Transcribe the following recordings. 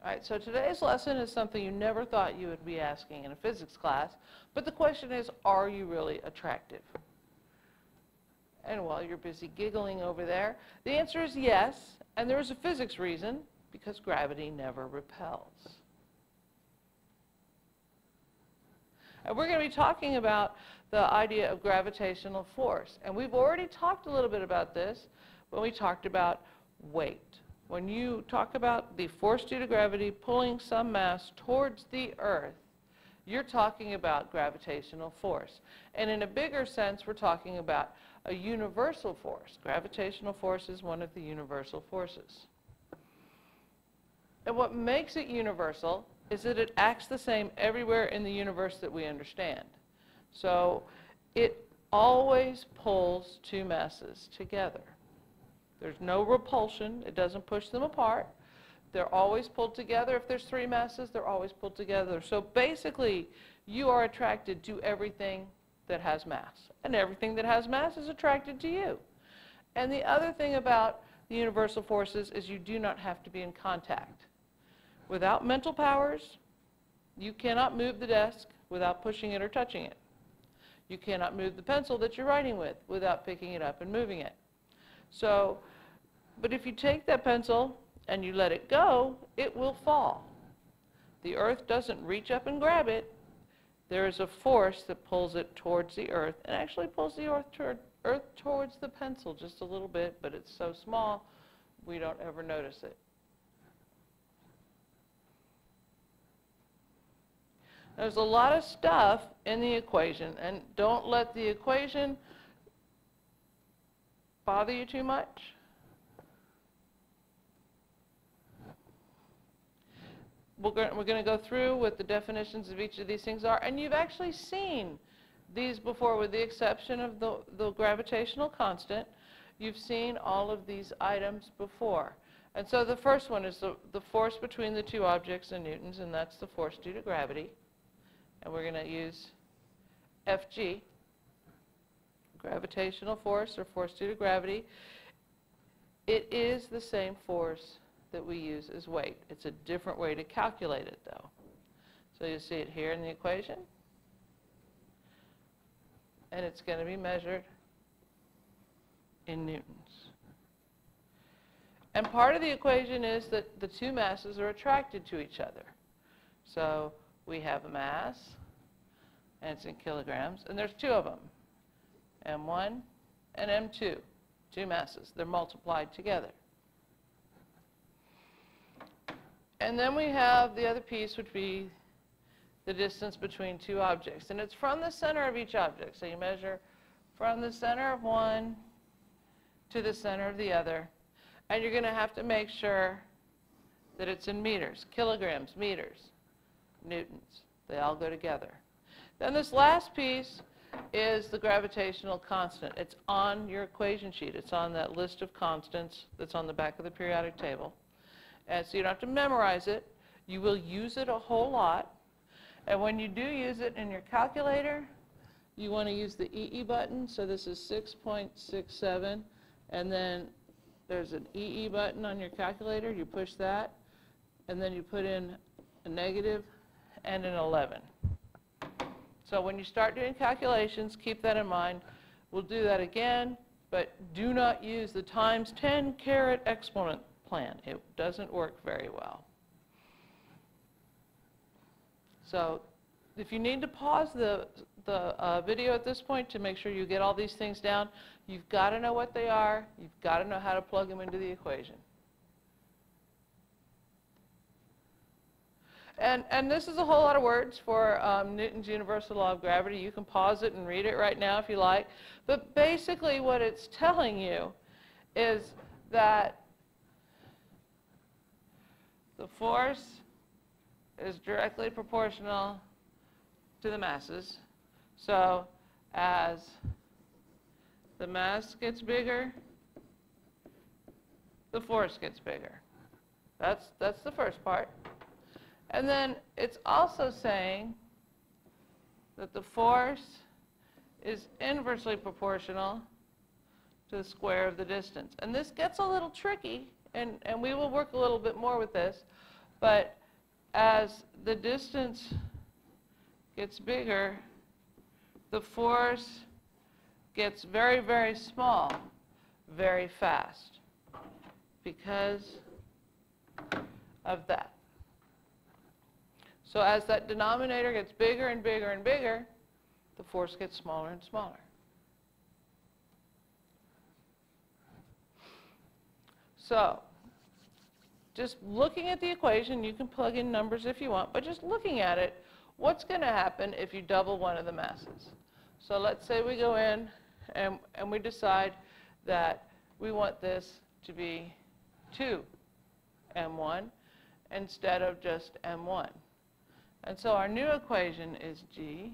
All right, so today's lesson is something you never thought you would be asking in a physics class, but the question is, are you really attractive? And while you're busy giggling over there, the answer is yes, and there is a physics reason, because gravity never repels. And we're going to be talking about the idea of gravitational force, and we've already talked a little bit about this when we talked about weight. When you talk about the force due to gravity pulling some mass towards the Earth, you're talking about gravitational force. And in a bigger sense, we're talking about a universal force. Gravitational force is one of the universal forces. And what makes it universal is that it acts the same everywhere in the universe that we understand. So it always pulls two masses together. There's no repulsion. It doesn't push them apart. They're always pulled together. If there's three masses, they're always pulled together. So basically, you are attracted to everything that has mass. And everything that has mass is attracted to you. And the other thing about the universal forces is you do not have to be in contact. Without mental powers, you cannot move the desk without pushing it or touching it. You cannot move the pencil that you're writing with without picking it up and moving it. So, but if you take that pencil and you let it go, it will fall. The Earth doesn't reach up and grab it. There is a force that pulls it towards the Earth and actually pulls the Earth towards the pencil just a little bit, but it's so small we don't ever notice it. There's a lot of stuff in the equation, and don't let the equation bother you too much. We're going to go through what the definitions of each of these things are, and you've actually seen these before, with the exception of the gravitational constant. You've seen all of these items before. And so the first one is the force between the two objects in newtons, and that's the force due to gravity. And we're going to use Fg, gravitational force or force due to gravity. It is the same force that we use as weight. It's a different way to calculate it, though. So you see it here in the equation, and it's going to be measured in newtons. And part of the equation is that the two masses are attracted to each other. So we have a mass, and it's in kilograms, and there's two of them, M1 and M2, two masses. They're multiplied together. And then we have the other piece, which would be the distance between two objects. And it's from the center of each object. So you measure from the center of one to the center of the other. And you're going to have to make sure that it's in meters, kilograms, meters, newtons. They all go together. Then this last piece is the gravitational constant. It's on your equation sheet. It's on that list of constants that's on the back of the periodic table. And so you don't have to memorize it. You will use it a whole lot. And when you do use it in your calculator, you want to use the EE button. So this is 6.67. And then there's an EE button on your calculator. You push that. And then you put in a negative and an 11. So when you start doing calculations, keep that in mind. We'll do that again, but do not use the times 10 caret exponent plan. It doesn't work very well. So if you need to pause the video at this point to make sure you get all these things down, you've got to know what they are. You've got to know how to plug them into the equation. And this is a whole lot of words for Newton's universal law of gravity. You can pause it and read it right now if you like. But basically what it's telling you is that the force is directly proportional to the masses. So as the mass gets bigger, the force gets bigger. That's the first part. And then it's also saying that the force is inversely proportional to the square of the distance. And this gets a little tricky, and we will work a little bit more with this, But as the distance gets bigger, the force gets very, very small very fast because of that. So as that denominator gets bigger and bigger and bigger, the force gets smaller and smaller. So just looking at the equation, you can plug in numbers if you want, but just looking at it, what's going to happen if you double one of the masses? So let's say we go in and we decide that we want this to be 2m1 instead of just m1. And so our new equation is g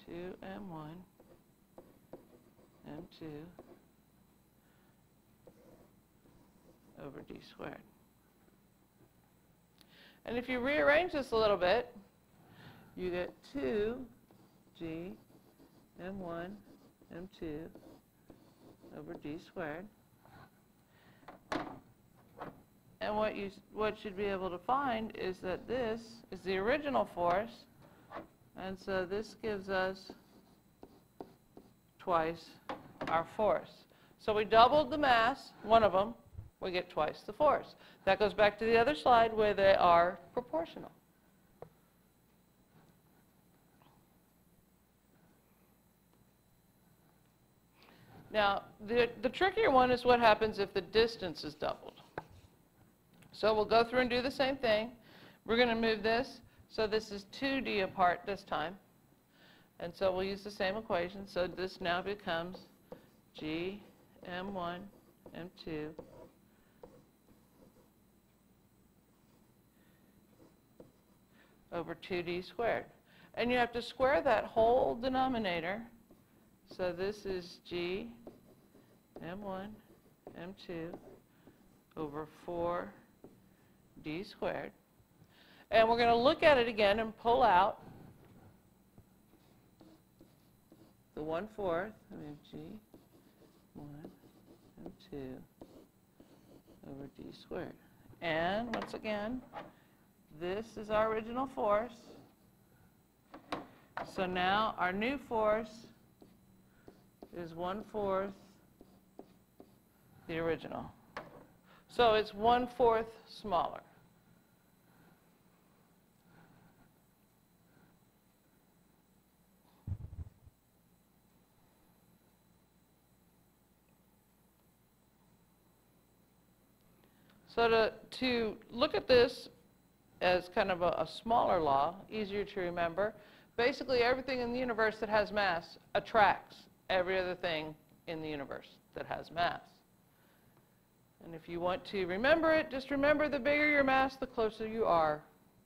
2m1 m2 over d squared. And if you rearrange this a little bit, you get 2g m1 m2 over d squared. And what you should be able to find is that this is the original force, and so this gives us twice our force. So we doubled the mass, one of them, we get twice the force. That goes back to the other slide where they are proportional. Now, the trickier one is what happens if the distance is doubled. So we'll go through and do the same thing. We're going to move this. So this is 2d apart this time. And so we'll use the same equation. So this now becomes g m1 m2 over 2d squared. And you have to square that whole denominator. So this is g m1 m2 over 4d squared. And we're going to look at it again and pull out the 1/4. We have g1 m2 over d squared. And once again, this is our original force. So now our new force is 1/4 the original. So it's 1/4 smaller. So to look at this as kind of a smaller law, easier to remember, basically everything in the universe that has mass attracts every other thing in the universe that has mass. And if you want to remember it, just remember the bigger your mass, the closer you are,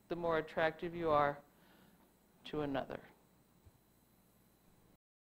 the more attractive you are to another.